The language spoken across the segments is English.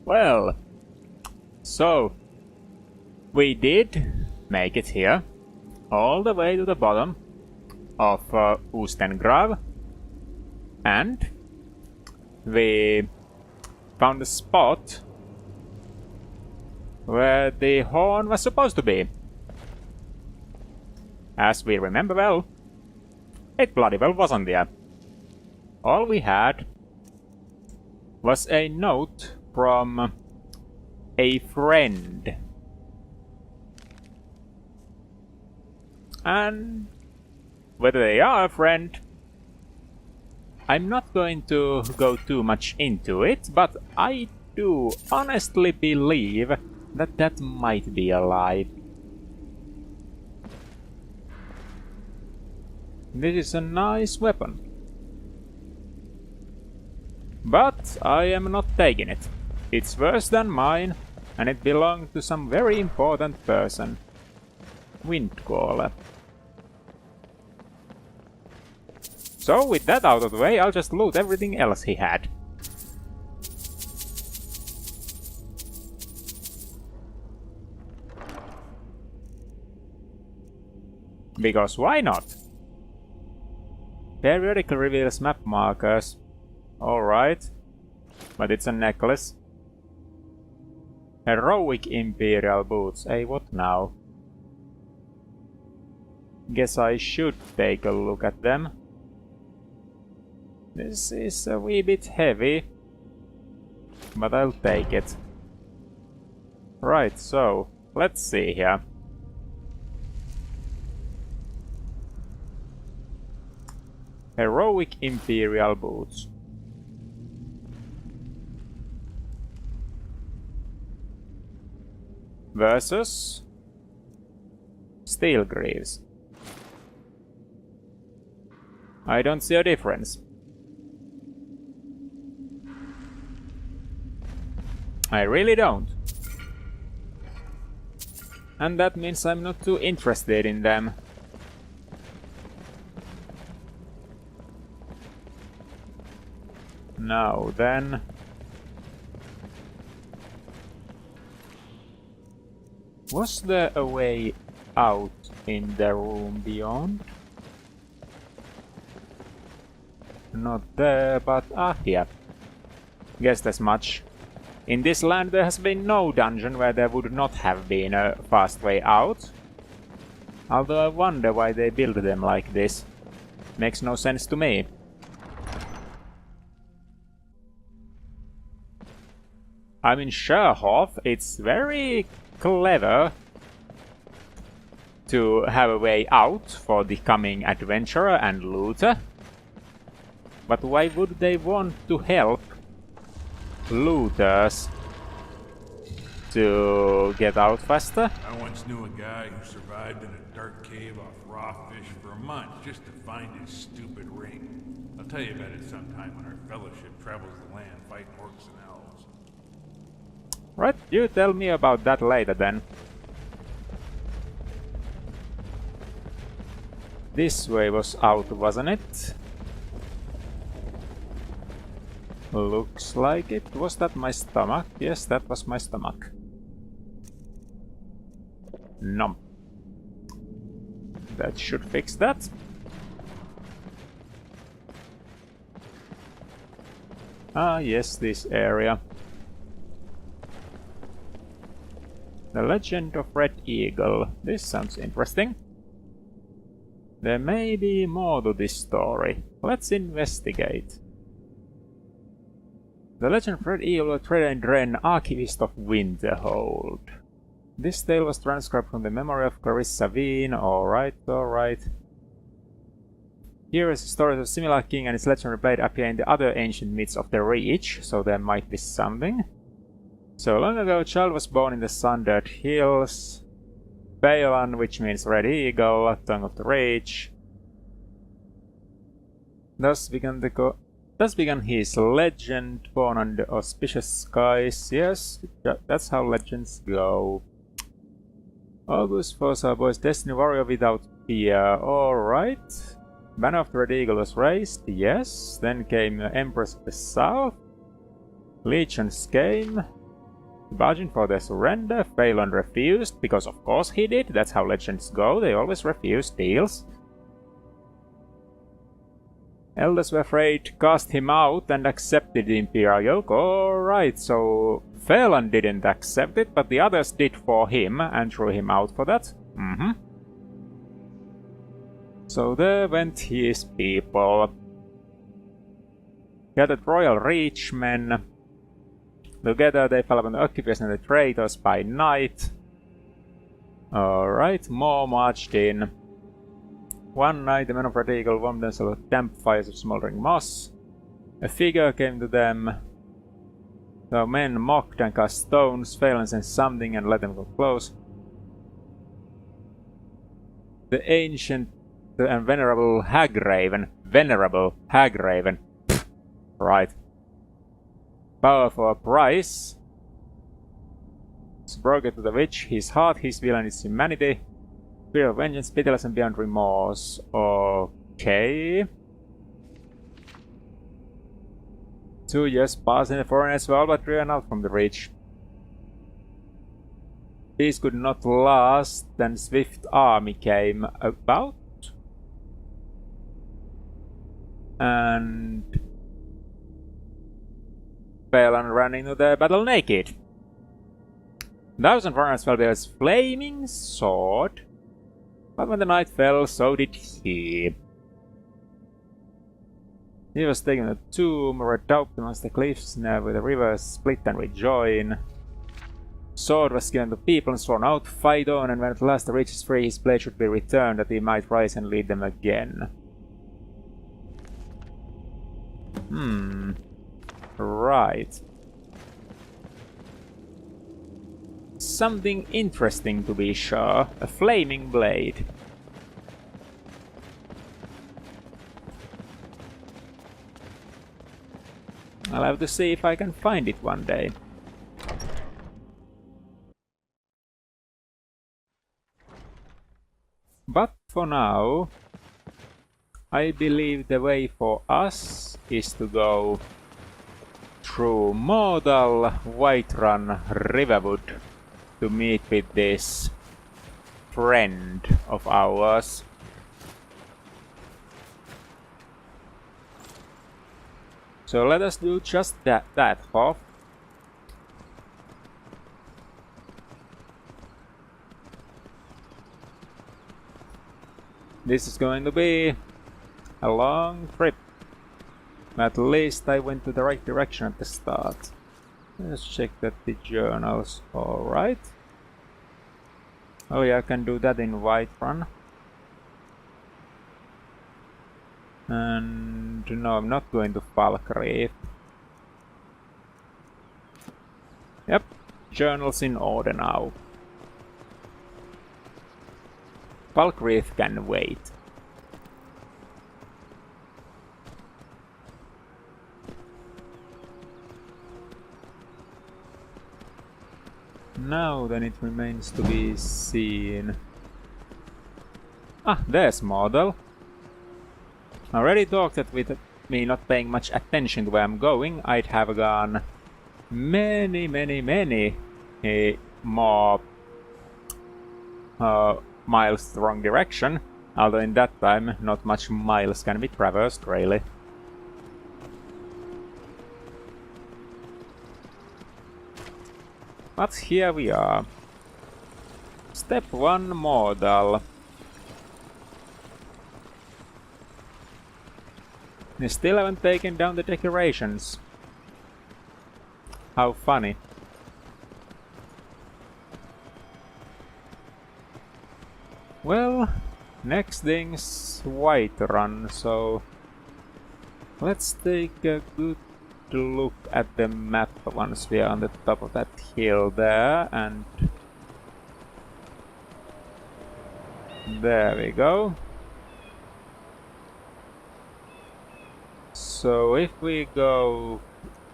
Well, so we did make it here, all the way to the bottom of Oostengrav, and we found a spot where the horn was supposed to be. As we remember well, it bloody well wasn't there. All we had was a note from a friend. And whether they are a friend, I'm not going to go too much into it, but I do honestly believe that that might be a lie. This is a nice weapon. But I am not taking it. It's worse than mine, and it belonged to some very important person. Windcaller. So with that out of the way, I'll just loot everything else he had. Because why not? Periodically reveals map markers. Alright. But it's a necklace. Heroic Imperial boots. Hey, what now? Guess I should take a look at them. This is a wee bit heavy, but I'll take it. Right, so let's see here. Heroic Imperial boots. Versus Steel Greaves. I don't see a difference. I really don't. And that means I'm not too interested in them. Now then... Was there a way out in the room beyond? Not there, but here. Guessed as much. In this land there has been no dungeon where there would not have been a fast way out. Although I wonder why they build them like this. Makes no sense to me. I mean, Sherhoff, it's very clever to have a way out for the coming adventurer and looter. But why would they want to help looters to get out faster? I once knew a guy who survived in a dark cave off raw fish for a month just to find his stupid ring. I'll tell you about it sometime when our fellowship travels the land fighting orcs and elves. Right, you tell me about that later then. This way was out, wasn't it? Looks like it. Was that my stomach? Yes, that was my stomach. Nom. That should fix that. Ah, yes, this area. The Legend of Red Eagle. This sounds interesting. There may be more to this story. Let's investigate. The Legend of Red Eagle of Dren, Archivist of Winterhold. This tale was transcribed from the memory of Arissa V. Alright, alright. Here is a story of a similar king and his legendary blade appear in the other ancient myths of the Reach, so there might be something. So long ago, a child was born in the Sundered Hills. Balan, which means Red Eagle, Tongue of the Reach. Thus began his legend, born under auspicious skies. Yes, that's how legends go. August foresaw boy's destiny, warrior without fear. Alright. Banner of the Red Eagle was raised. Yes. Then came Empress of the South. Legions came. Bargain for their surrender. Phelan refused, because of course he did. That's how legends go, they always refuse deals. Elders were afraid, cast him out and accepted the Imperial yoke. Alright, so Phelan didn't accept it, but the others did for him and threw him out for that. So there went his people. Gathered royal reachmen. Together they fell upon the occupiers and the traitors by night. Alright, more marched in. One night the men of Red Eagle warmed themselves with campfires of smoldering moss. A figure came to them. The men mocked and cast stones. Phelan sent something and let them go close. The ancient and venerable Hagraven. Venerable Hagraven. Right. Power for a price. It's broken to the witch, his heart, his will and his humanity. Spirit of vengeance, pitiless and beyond remorse. Okay. 2 years passed in the foreign as well, but driven out from the reach. Peace could not last, then swift army came about. And Phelan ran into the battle naked. 1,000 foreigners fell with his flaming sword. But when the night fell, so did he. He was taken to the tomb, redoubt amongst the cliffs, near where the rivers split and rejoin. Sword was given to people and sworn out, fight on, and when at last the reach is free, his blade should be returned, that he might rise and lead them again. Right. Something interesting to be sure. A flaming blade. I'll have to see if I can find it one day. But for now, I believe the way for us is to go through Mortal Whiterun Riverwood to meet with this friend of ours. So let us do just that, Hoff. This is going to be a long trip. At least I went to the right direction at the start. Let's check that the journal's alright. Oh yeah, I can do that in Whiterun. And no, I'm not going to Falkreath. Yep, journal's in order now. Falkreath can wait. Now then it remains to be seen. Ah, there's Model. I already talked that with me not paying much attention to where I'm going, I'd have gone many more miles the wrong direction. Although in that time not much miles can be traversed, really. But here we are. Step 1 Model. They still haven't taken down the decorations. How funny. Well, next thing's Whiterun, so let's take a good look at the map once we are on the top of that hill there, and there we go. So if we go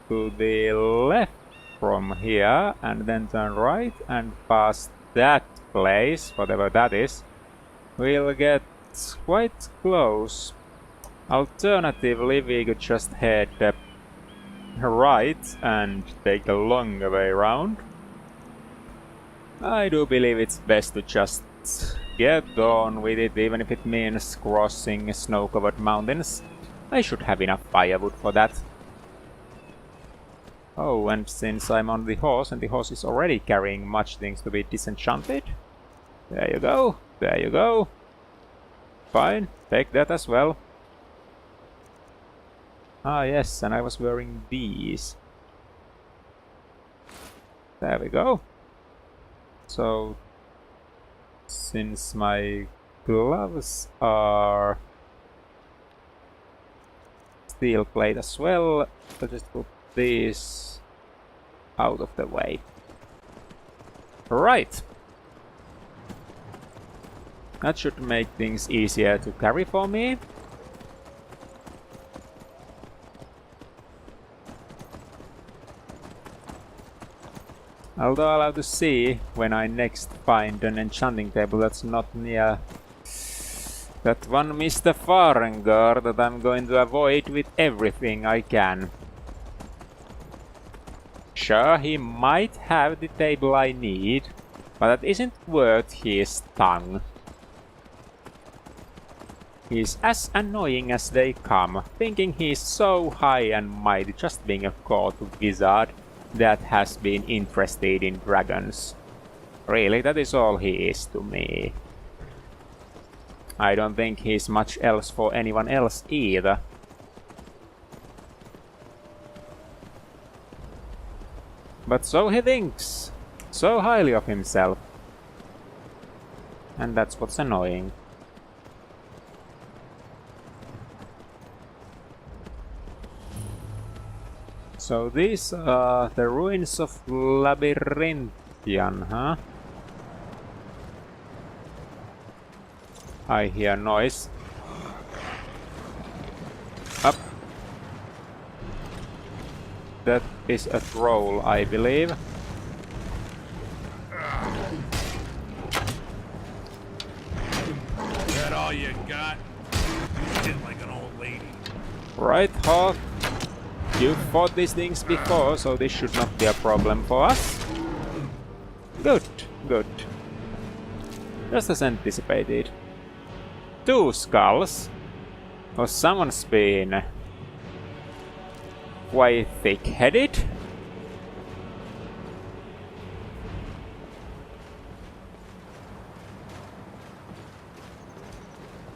to the left from here and then turn right and past that place, whatever that is, we'll get quite close. Alternatively, we could just head right and take the longer way around. I do believe it's best to just get on with it, even if it means crossing snow-covered mountains. I should have enough firewood for that. Oh, and since I'm on the horse, and the horse is already carrying much things to be disenchanted. There you go, there you go. Fine, take that as well. Ah yes, and I was wearing these. There we go. So, since my gloves are steel plate as well, I'll just put these out of the way. Right. That should make things easier to carry for me. Although I'll have to see when I next find an enchanting table that's not near that one Mr. Farengar that I'm going to avoid with everything I can. Sure, he might have the table I need, but that isn't worth his tongue. He's as annoying as they come, thinking he's so high and mighty, just being a court wizard that has been interested in dragons. Really, that is all he is to me. I don't think he's much else for anyone else either. But so he thinks, so highly of himself. And that's what's annoying. So these are the ruins of Labyrinthian, huh? I hear noise. Up. That is a troll, I believe. Is that all you got? You did like an old lady. Right, Hawk. You've fought these things before, so this should not be a problem for us. Good, good. Just as anticipated. 2 skulls. Or someone's been quite thick-headed.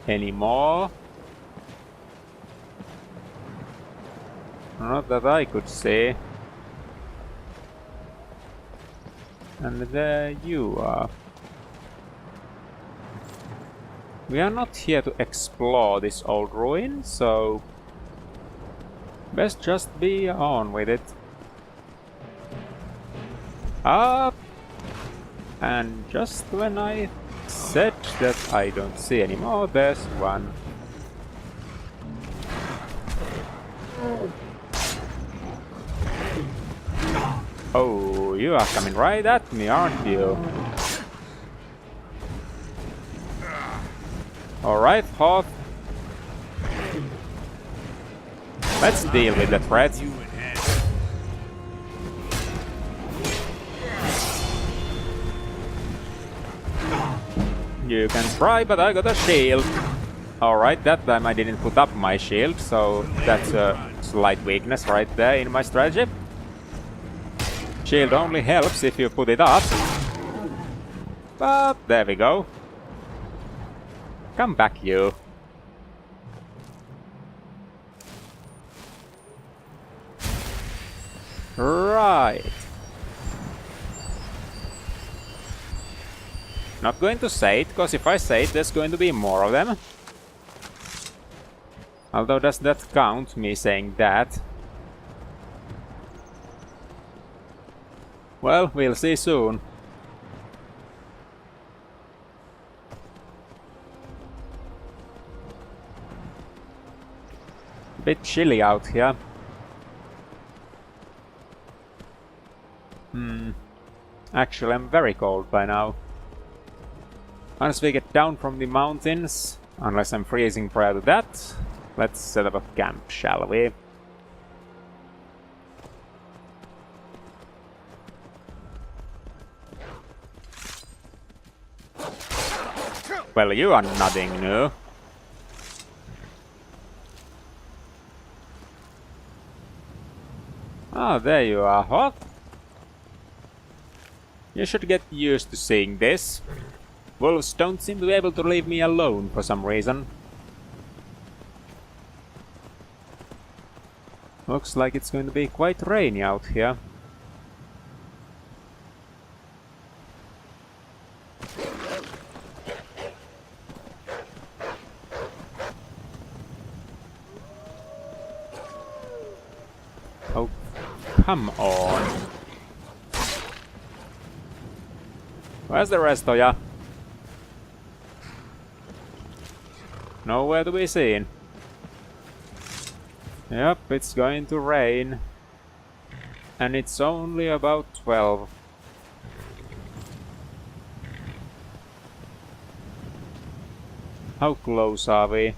Any more? Not that I could see. And there you are. We are not here to explore this old ruin, so best just be on with it. Up! And just when I said that I don't see any more, there's one. Oh, you are coming right at me, aren't you? Alright, Hoth. Let's deal with the threat. You can try, but I got a shield. Alright, that time I didn't put up my shield, so that's a slight weakness right there in my strategy. Shield only helps if you put it up. But there we go. Come back, you. Right. Not going to say it, because if I say it, there's going to be more of them. Although does that count, me saying that? Well, we'll see soon. Bit chilly out here. Actually, I'm very cold by now. Once we get down from the mountains, unless I'm freezing prior to that, let's set up a camp, shall we? Well, you are nothing new. Oh, there you are, Hawk. You should get used to seeing this. Wolves don't seem to be able to leave me alone for some reason. Looks like it's going to be quite rainy out here. Oh, come on. Where's the rest of ya? Nowhere to be seen. Yep, it's going to rain. And it's only about 12. How close are we?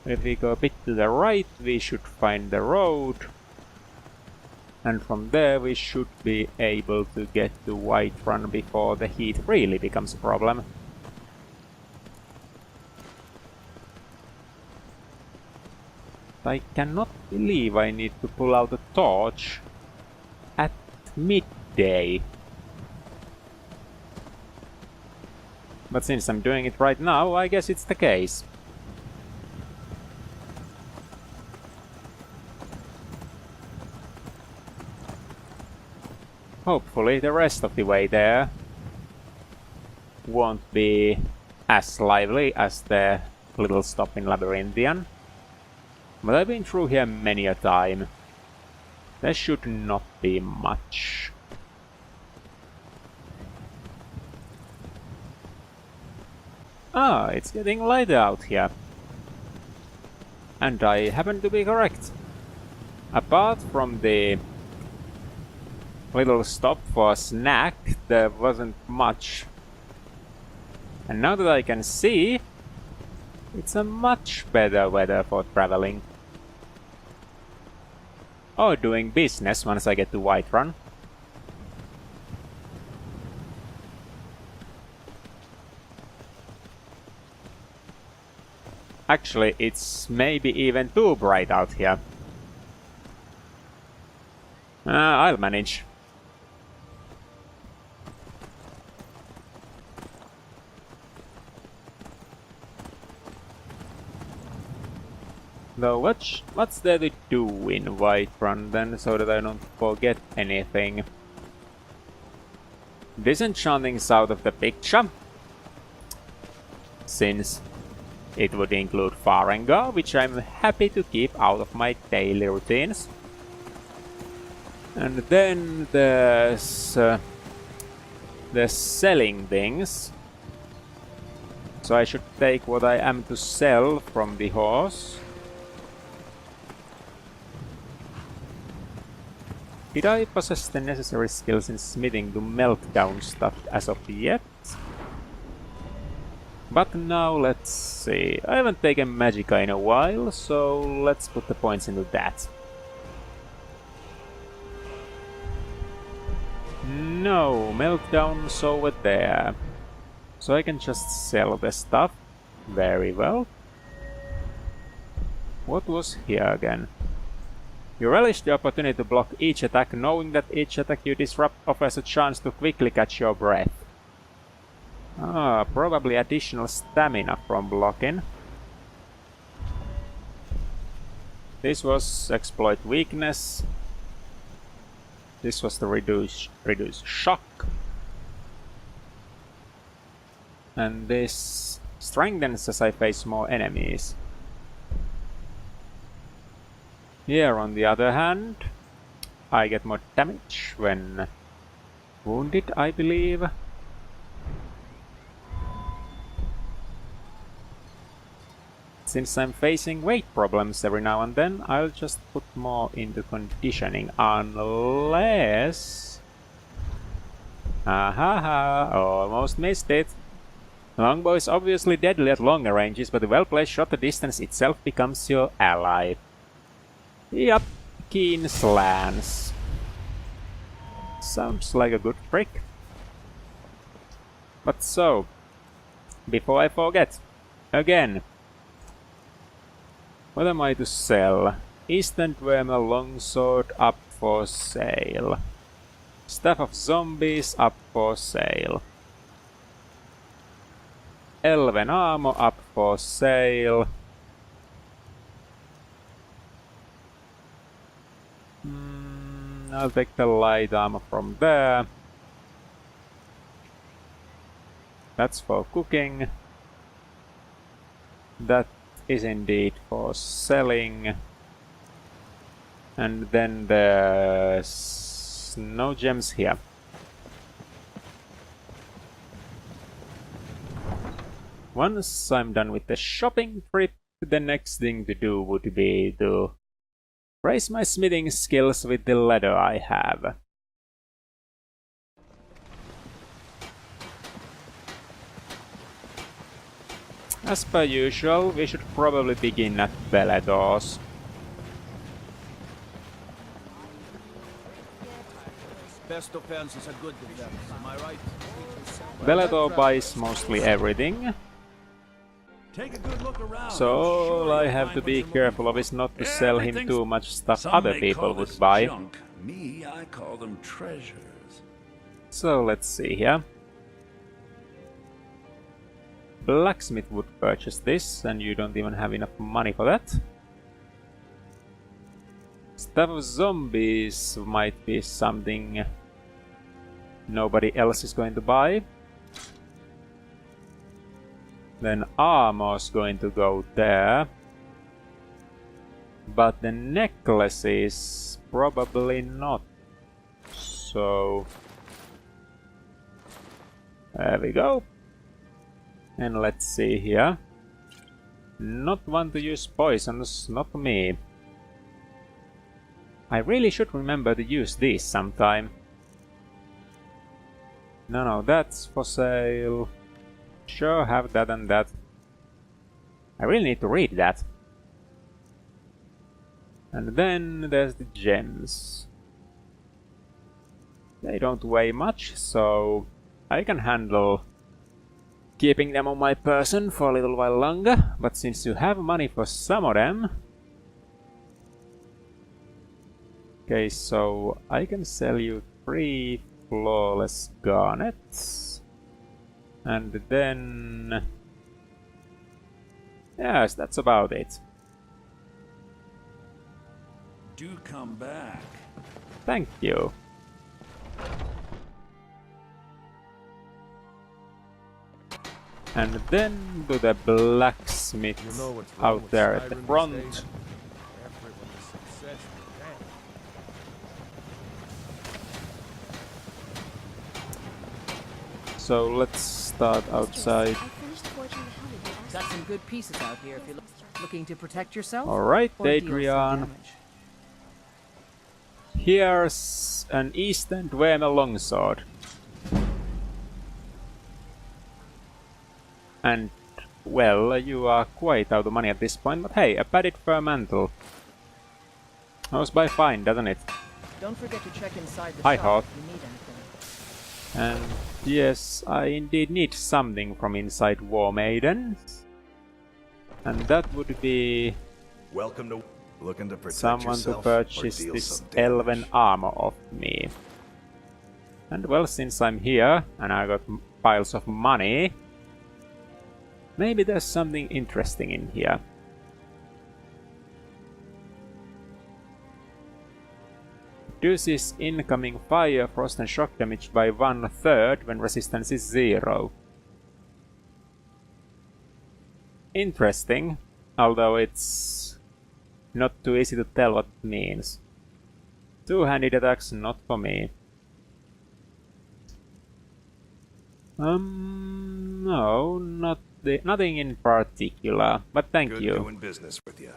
If we go a bit to the right, we should find the road. And from there we should be able to get to Whiterun before the heat really becomes a problem. I cannot believe I need to pull out a torch at midday. But since I'm doing it right now, I guess it's the case. Hopefully the rest of the way there won't be as lively as the little stop in Labyrinthian. But I've been through here many a time. There should not be much. Ah, it's getting light out here. And I happen to be correct. Apart from the little stop for a snack, there wasn't much. And now that I can see, it's a much better weather for traveling. Or doing business once I get to Whiterun. Actually, it's maybe even too bright out here. I'll manage. Though what's there to do in Whiterun then, so that I don't forget anything? Disenchanting's out of the picture, since it would include Farengar, which I'm happy to keep out of my daily routines. And then there's selling things. So I should take what I am to sell from the horse. Did I possess the necessary skills in smithing to melt down stuff as of yet? But now let's see. I haven't taken Magicka in a while, so let's put the points into that. No, meltdowns over there. So I can just sell the stuff. Very well. What was here again? You relish the opportunity to block each attack, knowing that each attack you disrupt offers a chance to quickly catch your breath. Ah, probably additional stamina from blocking. This was exploit weakness. This was the reduce shock. And this strengthens as I face more enemies. Here, on the other hand, I get more damage when wounded, I believe. Since I'm facing weight problems every now and then, I'll just put more into conditioning, unless... Ahaha, almost missed it. Longbow is obviously deadly at longer ranges, but a well-placed shot at distance itself becomes your ally. Yup, keen slants. Sounds like a good trick. But so, before I forget. Again. What am I to sell? Eastern Dwemer longsword up for sale. Staff of Zombies up for sale. Elven armor up for sale. I'll take the light armor from there. That's for cooking. That is indeed for selling. And then there's no gems here. Once I'm done with the shopping trip, the next thing to do would be to raise my smithing skills with the leather I have. As per usual, we should probably begin at Beledor's. Best offense is a good defense, am I right? Beledor buys mostly everything. Take a good look around. So all I have to be careful of is not to sell him too much stuff other people would buy. Junk. Me, I call them treasures. So let's see here. Blacksmith would purchase this, and you don't even have enough money for that. Staff of Zombies might be something nobody else is going to buy. Then armor's going to go there. But the necklace is probably not. So there we go. And let's see here. Not want to use poisons, not me. I really should remember to use these sometime. No, that's for sale. Sure, have that and that. I really need to read that. And then there's the gems. They don't weigh much, so I can handle keeping them on my person for a little while longer. But since you have money for some of them... Okay, so I can sell you 3 flawless garnets. And then... yes, that's about it. Do come back. Thank you. And then to the blacksmith out there at the front. So let's start outside. Got some good pieces out here if you're looking to protect yourself. Alright, or deal some Adrian. damage. Here's an Eastern Dwemer longsword. And, well, you are quite out of money at this point, but hey, a padded fur mantle. Goes by fine, doesn't it? Don't forget to check inside the Hi, shop Hawk. if you need anything. And yes, I indeed need something from inside War Maidens. And that would be Welcome to looking to protect someone to yourself or purchase deal this some damage. elven armor of me. And well, since I'm here and I got piles of money, maybe there's something interesting in here. Reduces incoming fire, frost and shock damage by 1/3 when resistance is 0. Interesting, although it's not too easy to tell what it means. Two-handed attacks, not for me. No, nothing in particular, but thank Good you. doing business with you.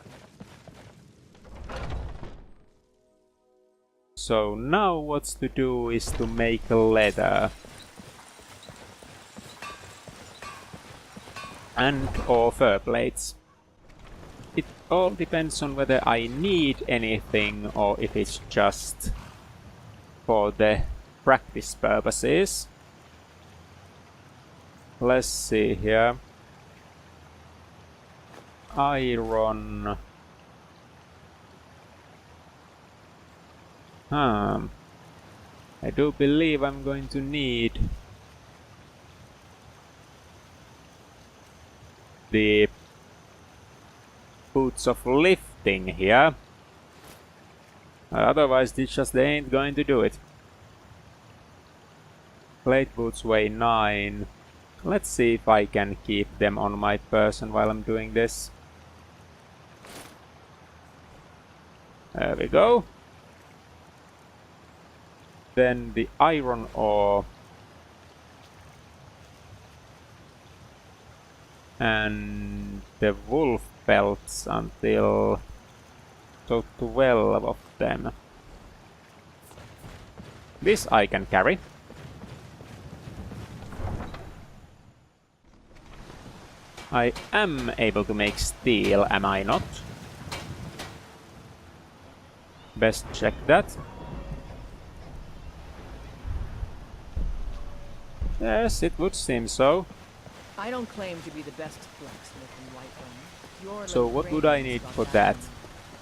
So now what's to do is to make leather. And or fur plates. It all depends on whether I need anything or if it's just for the practice purposes. Let's see here. Iron. I do believe I'm going to need the boots of lifting here. Otherwise they just ain't going to do it. Plate boots weigh 9. Let's see if I can keep them on my person while I'm doing this. There we go. Then the iron ore. And the wolf pelts until so 12 of them. This I can carry. I am able to make steel, am I not? Best check that. Yes, it would seem so. I don't claim to be the best blacksmith in Whiterun. So what would I need for that?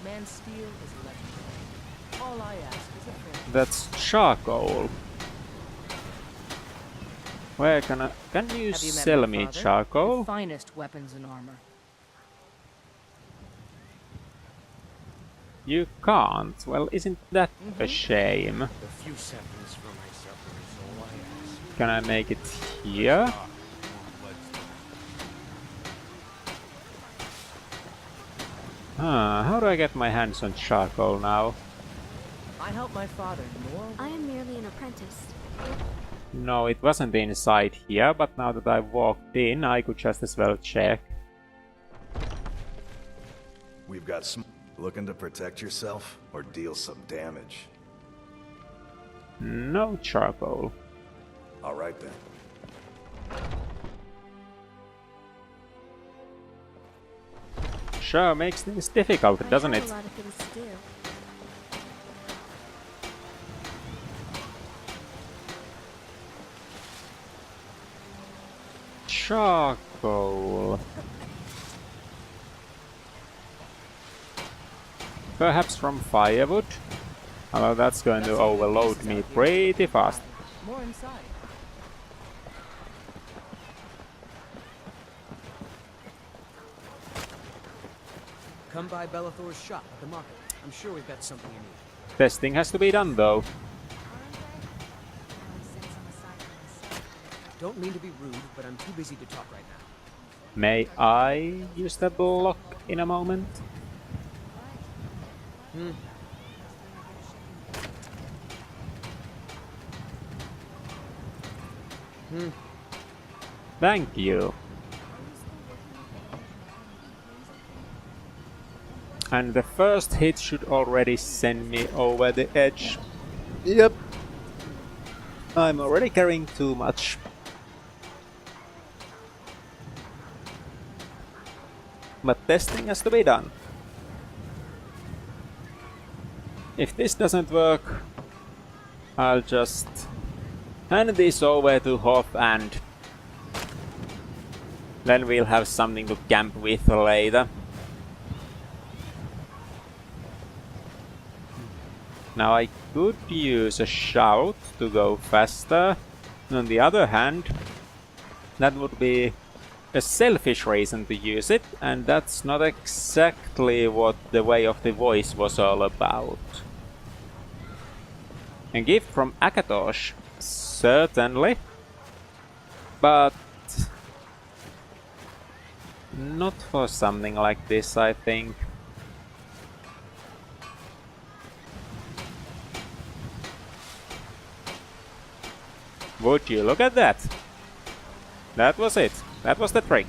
Man's steel is legendary. All I ask is a friend. That's charcoal. Where can you Have you met sell my me father? charcoal? The finest weapons and armor. You can't. Well, isn't that a shame? A few seconds for my supper is all I ask. Can I make it here? How do I get my hands on charcoal now? I help my father more. I am merely an apprentice. No, it wasn't inside here, but now that I walked in, I could just as well check. We've got some. Looking to protect yourself or deal some damage? No charcoal. All right then. Sure makes things difficult, doesn't I have it? a lot of things to do. Charcoal. Perhaps from firewood? Although that's going to overload me pretty fast. More inside. Come by Bellathor's shop at the market. I'm sure we've got something you need. Testing has to be done though. Don't mean to be rude, but I'm too busy to talk right now. May I use the block in a moment? Thank you. And the first hit should already send me over the edge. Yep. I'm already carrying too much. But testing has to be done. If this doesn't work, I'll just hand this over to Hoff and then we'll have something to camp with later. Now I could use a shout to go faster. On the other hand, that would be a selfish reason to use it, and that's not exactly what the Way of the Voice was all about. A gift from Akatosh, certainly, but not for something like this, I think. Would you look at that? That was it. That was the trick.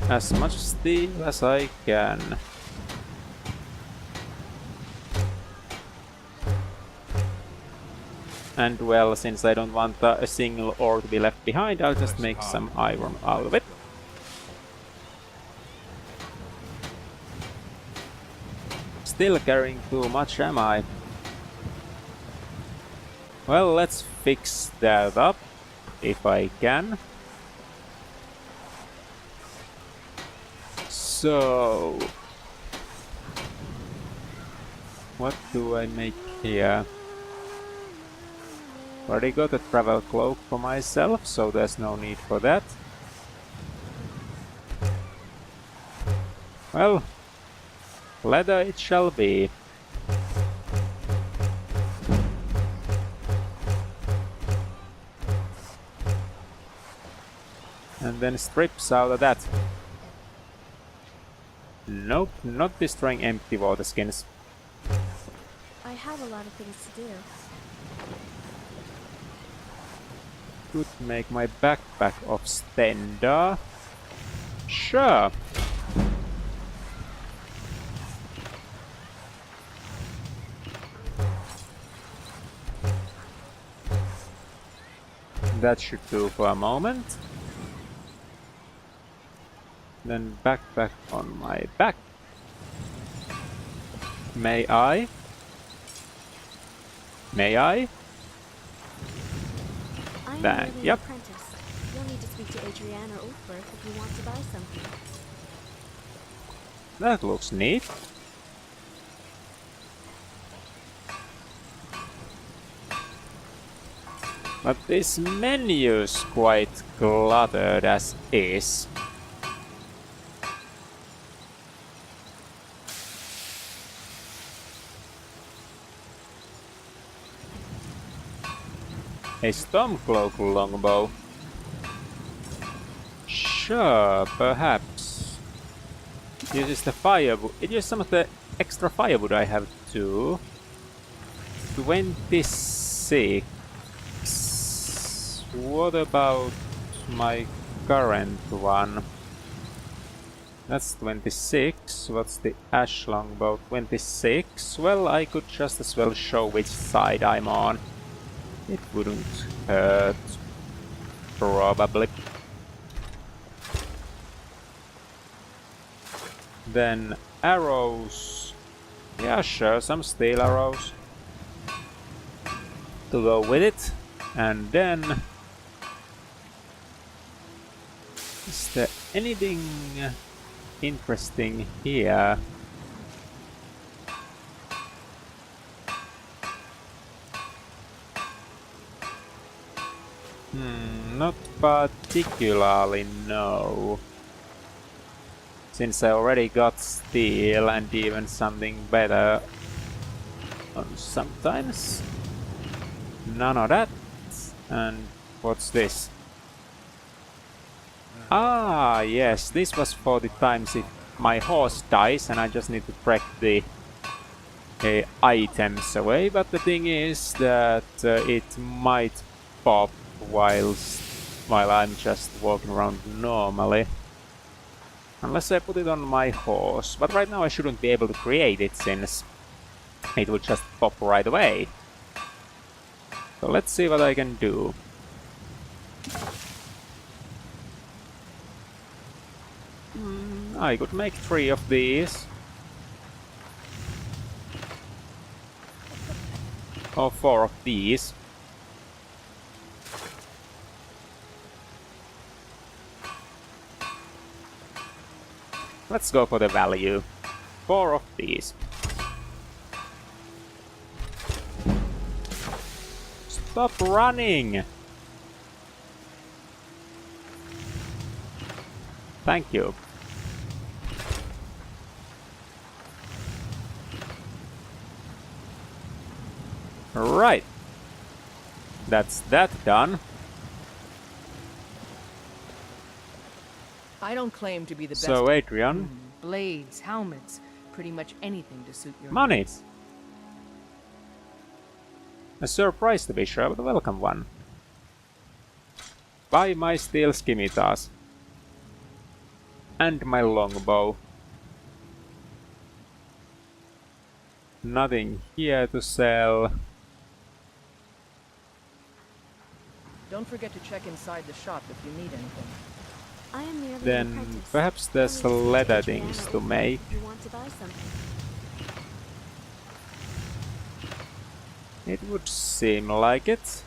As much steel as I can. And well, since I don't want a single ore to be left behind, I'll just make some iron out of it. Still carrying too much, am I? Well, let's fix that up, if I can. So... what do I make here? Already got a travel cloak for myself, so there's no need for that. Well, leather it shall be. And then strips out of that. Nope, not destroying empty water skins. I have a lot of things to do. Could make my backpack of Stenda. Sure. That should do for a moment. Then backpack on my back. May I? May I? I'm Bang, merely yep. an apprentice. You'll need to speak to Adrienne or Ulfberg if you want to buy something. That looks neat. But this menu's quite cluttered as is. A Stormcloak longbow. Sure, perhaps. Uses the firewood. It uses some of the extra firewood I have too. 26. What about my current one? That's 26. What's the ash longbow? 26. Well, I could just as well show which side I'm on. It wouldn't hurt. Probably. Then arrows. Yeah, sure, some steel arrows to go with it. And then... is there anything interesting here? Not particularly, no. Since I already got steel and even something better sometimes. None of that. And what's this? Ah, yes, this was for the times if my horse dies and I just need to track the items away. But the thing is that it might pop while I'm just walking around normally. Unless I put it on my horse. But right now I shouldn't be able to create it since it will just pop right away. So let's see what I can do. I could make 3 of these. Or 4 of these. Let's go for the value. 4 of these. Stop running! Thank you. Right. That's that done. I don't claim to be the best. So, Adrian. Blades, helmets, pretty much anything to suit your Money! needs. A surprise to be sure, but a welcome one. Buy my steel scimitas. And my longbow. Nothing here to sell. Don't forget to check inside the shop if you need anything. I am merely an Then apprentice. perhaps there's You'll need to speak leather Adrienne things or to Ulfberg make. if you want to buy something. It would seem like it.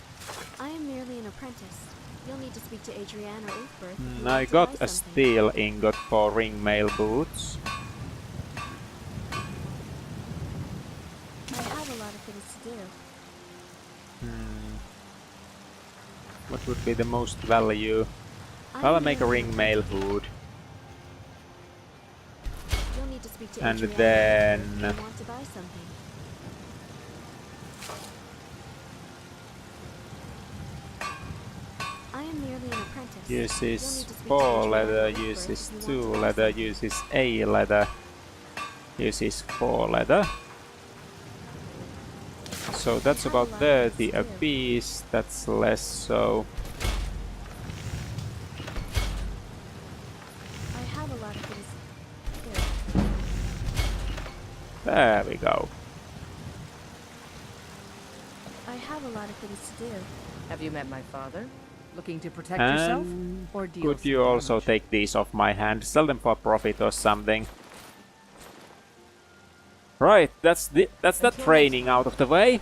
I am merely an apprentice. You'll need to speak to Adrienne or Ulfberth. if you I want to got buy a something. steel ingot for ring mail boots. I have a lot of things to do. What would be the most value? I'll make a ring mail hood. You'll need to speak to And Adrienne then- if you want to buy something. I am merely an apprentice. You'll Uses need to speak to 4 Adrienne leather, or Ulfberth uses if you 2 want to buy leather, something. uses A leather, uses 4 leather. So that's about 30 a piece, that's less so. I have a lot of things to do. There we go. I have a lot of things to do. Have you met my father? Looking to protect yourself? And Or deal could some you also damage? take these off my hand, sell them for profit or something? Right, that's that training out of the way.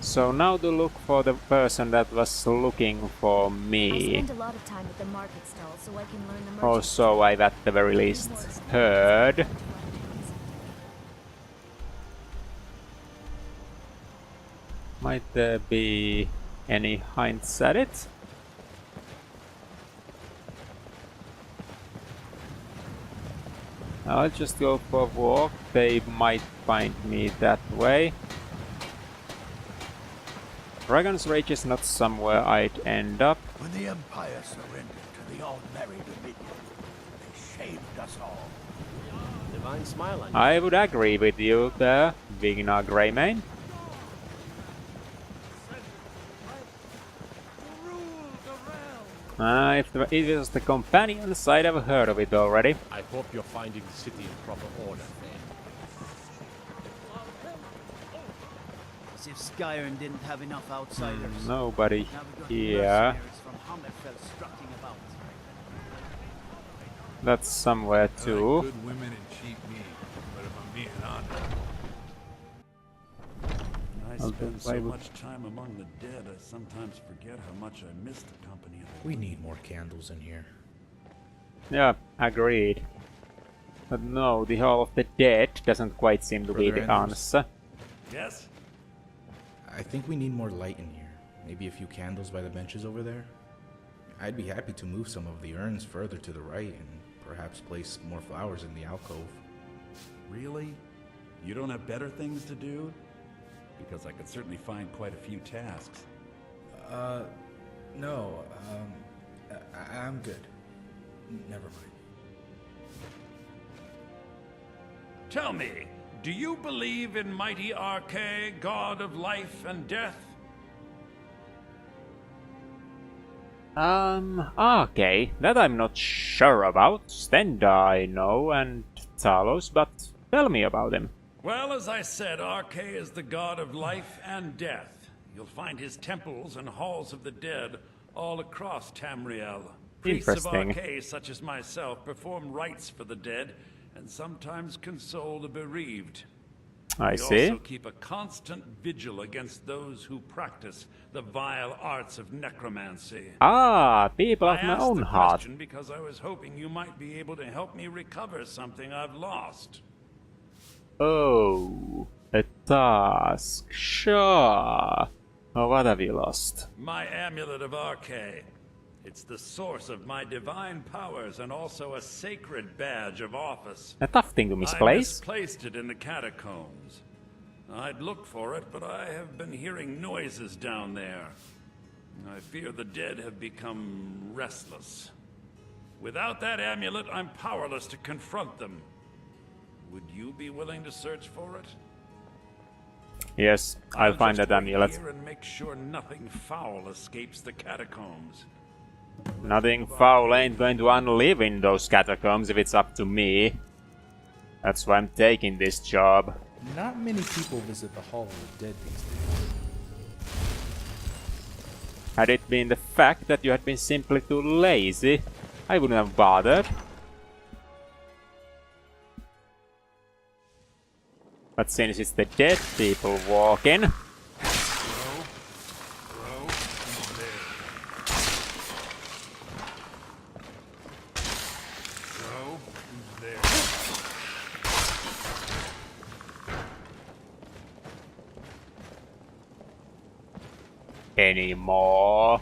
So now to look for the person that was looking for I me. spend a lot of time at the market stall so I can learn the Or merchant. so I've at the very least heard. Might there be any hints at it? I'll just go for a walk. They might find me that way. Dragon's Rage is not somewhere I'd end up. When the Empire surrendered to the all-merry Dominion, they shamed us all. Divine smile on you. I would agree with you there, Vigna Greymane. If it was the companions, I'd have heard of it already. I hope you're finding the city in proper order, man. As if Skyrim didn't have enough outsiders. Nobody Now we got here. mercenaries from Hammerfell strutting about. That's somewhere I too. like good women and cheap meat, but if I'm being honest, I spend so much time among the dead, I sometimes forget how much I miss the company of the We need more candles in here. Yeah, agreed. But no, the Hall of the Dead doesn't quite seem to be Brother the Andrews? answer. Yes? I think we need more light in here. Maybe a few candles by the benches over there. I'd be happy to move some of the urns further to the right and perhaps place more flowers in the alcove. Really? You don't have better things to do? Because I could certainly find quite a few tasks. No, I'm good. Never mind. Tell me, do you believe in mighty Arche, god of life and death? Okay, that I'm not sure about. Stenda I know, and Talos, but tell me about him. Well, as I said, Arche is the god of life and death. You'll find his temples and halls of the dead all across Tamriel. Priests of Interesting. Arche, such as myself, perform rites for the dead and sometimes console the bereaved. I We see. also keep a constant vigil against those who practice the vile arts of necromancy. Ah, people of I my asked own the heart. question because I was hoping you might be able to help me recover something I've lost. Oh, a task. Sure. Oh, what have you lost? My amulet of Arche. It's the source of my divine powers and also a sacred badge of office. A tough thing to I misplace. misplaced it in the catacombs. I'd looked for it, but I have been hearing noises down there. I fear the dead have become restless. Without that amulet, I'm powerless to confront them. Would you be willing to search for it? Yes, I'll find just that wait amulet. here and make sure nothing foul escapes the catacombs. Nothing foul ain't going to unlive in those catacombs if it's up to me. That's why I'm taking this job. Not many people visit the Hall of the Dead these days. Had it been the fact that you had been simply too lazy, I wouldn't have bothered. But since it's the dead people walking, anymore.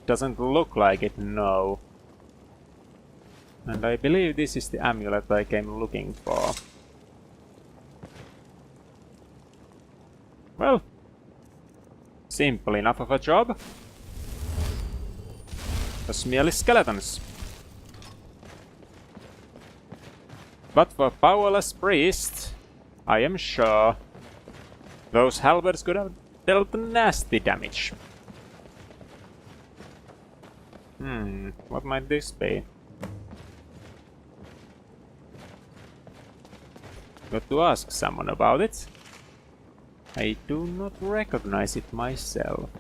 Doesn't look like it, no. And I believe this is the amulet I came looking for. Well, simple enough of a job. Just merely skeletons. But for powerless priest, I am sure those halberds could have dealt nasty damage. What might this be? Got to ask someone about it. I do not recognize it myself.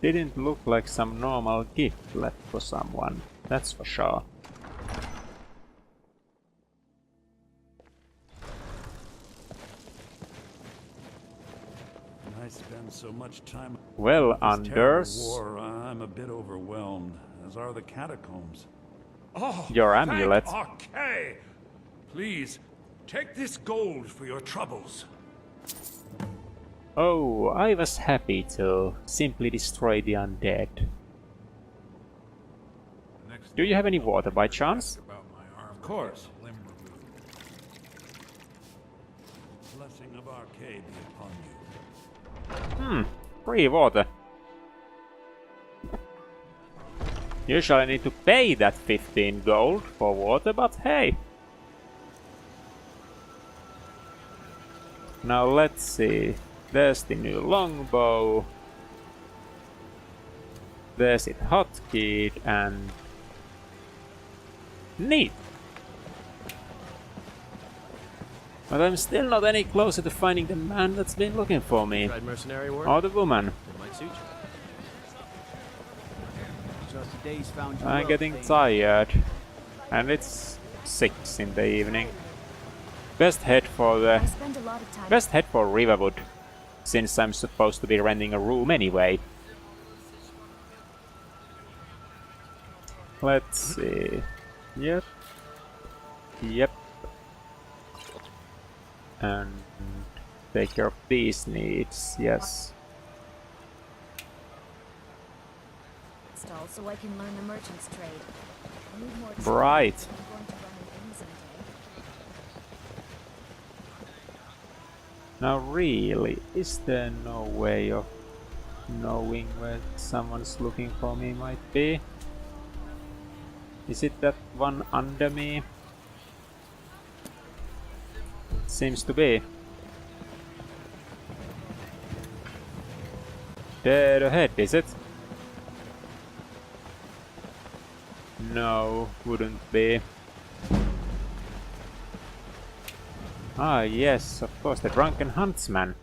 Didn't look like some normal gift left for someone, that's for sure. I spend so much time. Well, this terrible Anders, war, I'm a bit overwhelmed, as are the catacombs. Oh, your amulet. Okay. Please, take this gold for your troubles. Oh, I was happy to simply destroy the undead. Do you have any water by chance? Of course. Blessing of Arcade be upon you. Free water. Usually I need to pay that 15 gold for water, but hey. Now let's see. There's the new longbow. There's it hotkeyed and... neat! But I'm still not any closer to finding the man that's been looking for me. Tried mercenary work? Or the woman. It might suit you. Just the days found you I'm well, getting Thane. tired. And it's 6 in the evening. Best head for the... I spend a lot of time. Best head for Riverwood, since I'm supposed to be renting a room anyway. Let's see. Yep. Yep. And take care of these needs, yes. Stall so I can learn the merchant's trade. I need more experience. Right. I'm going to run an inn someday. Now really, is there no way of knowing where someone's looking for me might be? Is it that one under me? Seems to be. Dead ahead, is it? No, wouldn't be. Ah, yes, of course, the drunken huntsman.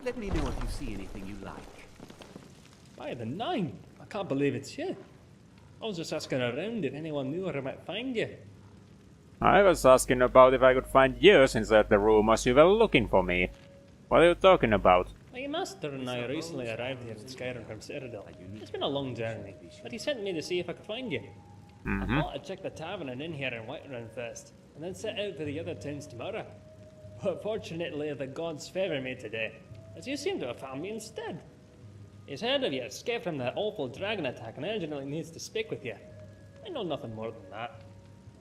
Let me know if you see anything you like. By the 9! I can't believe it's you. I was just asking around if anyone knew where I might find you. I was asking about if I could find you since I heard the rumors you were looking for me. What are you talking about? My master and I recently arrived here in Skyrim from Citadel. It's been a long journey, but he sent me to see if I could find you. I thought I'd check the tavern and inn here in Whiterun first, and then set out for the other towns tomorrow. But fortunately the gods favour me today, as you seem to have found me instead. He's heard of your escape from that awful dragon attack and urgently needs to speak with you. I know nothing more than that.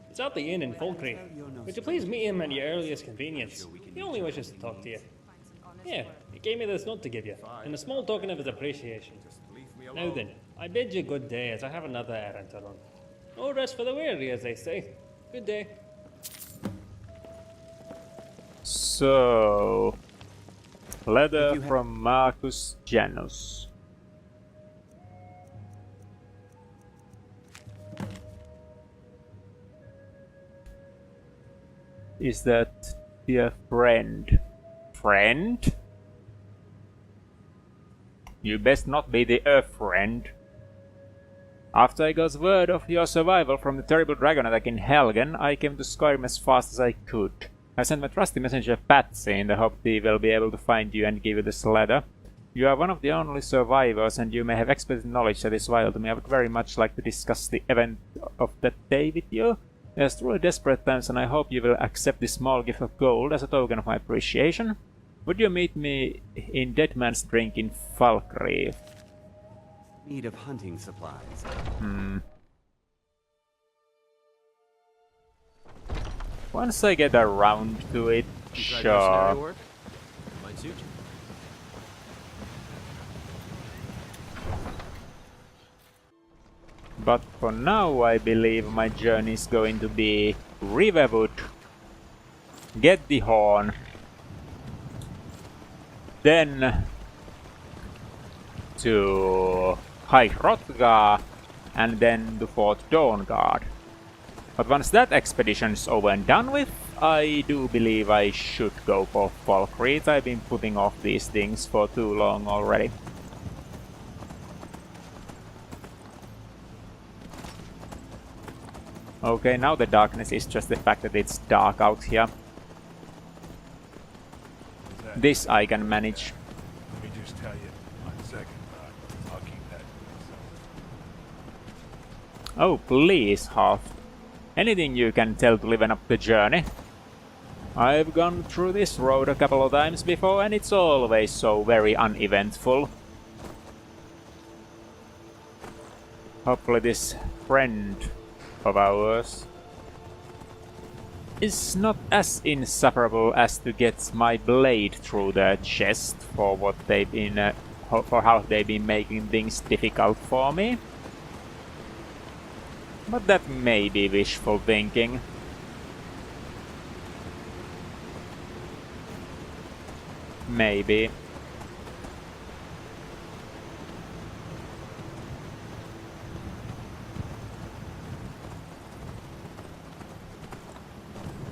He's at the inn in Falkreath. Would you please meet him at your earliest convenience? He only wishes to talk to you. Yeah, he gave me this note to give you, and a small token of his appreciation. Now then, I bid you good day, as I have another errand to run. No rest for the weary, as they say. Good day. So... letter from Marcus Janus. Is that dear friend? Friend? You best not be the friend. After I got word of your survival from the terrible dragon attack in Helgen, I came to Skyrim as fast as I could. I sent my trusty messenger Patsy in the hope he will be able to find you and give you this letter. You are one of the only survivors, and you may have expert knowledge that is vital to me. I would very much like to discuss the event of that day with you. There's truly desperate times, and I hope you will accept this small gift of gold as a token of my appreciation. Would you meet me in Dead Man's Drink in Falkreath? Need of hunting supplies. Once I get around to it, sure. Might suit you. But for now, I believe my journey is going to be Riverwood, get the horn, then to High Hrothgar, and then to Fort Dawnguard. But once that expedition is over and done with, I do believe I should go for Falkreath. I've been putting off these things for too long already. Okay, now the darkness is just the fact that it's dark out here. This I can manage. Let me just tell you, on second thought, I'll keep that to myself. Oh, please, Hoth. Anything you can tell to liven up the journey. I've gone through this road a couple of times before, and it's always so very uneventful. Hopefully this friend of ours is not as insufferable as to get my blade through the chest for what they've been for how they've been making things difficult for me. But that may be wishful thinking. Maybe.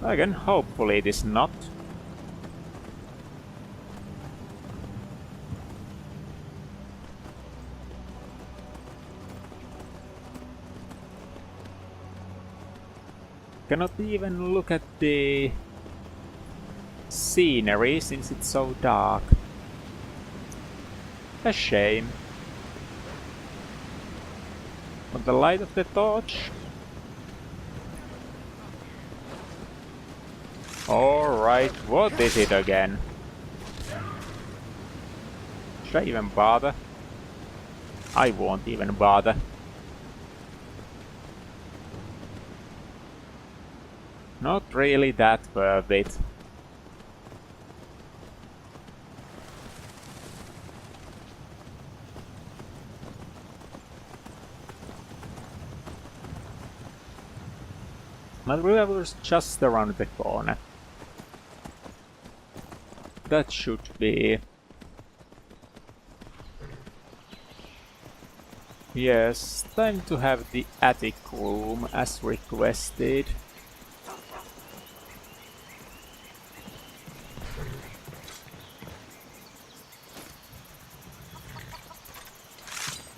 Again, hopefully it is not. Cannot even look at the scenery since it's so dark. A shame. But the light of the torch. Alright, what is it again? Should I even bother? I won't even bother. Not really that worth it. My river's just around the corner. That should be... Yes, time to have the attic room as requested.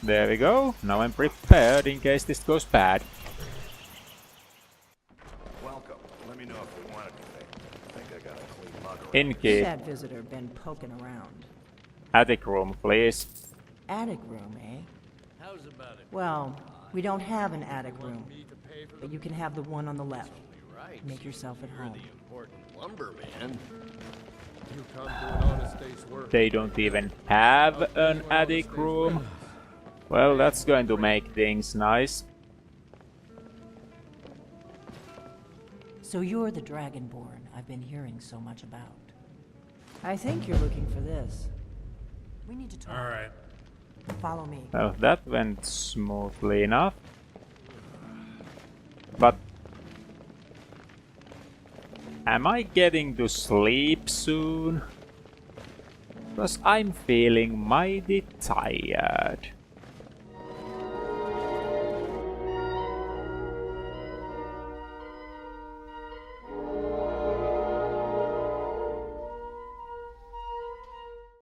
There we go. Now I'm prepared in case this goes bad. Welcome. Let me know if you want anything. I think I got a clean mug. Inky. Sad visitor been poking around. Attic room, please. Attic room, eh? How's about it? Well, we don't have an attic room, but you can have the one on the left. Make yourself at home. Important lumberman. You come to an honest day's work. They don't even have an attic room. Well, that's going to make things nice. So you're the Dragonborn I've been hearing so much about. I think you're looking for this. We need to talk. All right. Follow me. Well, that went smoothly enough. But... am I getting to sleep soon? Because I'm feeling mighty tired.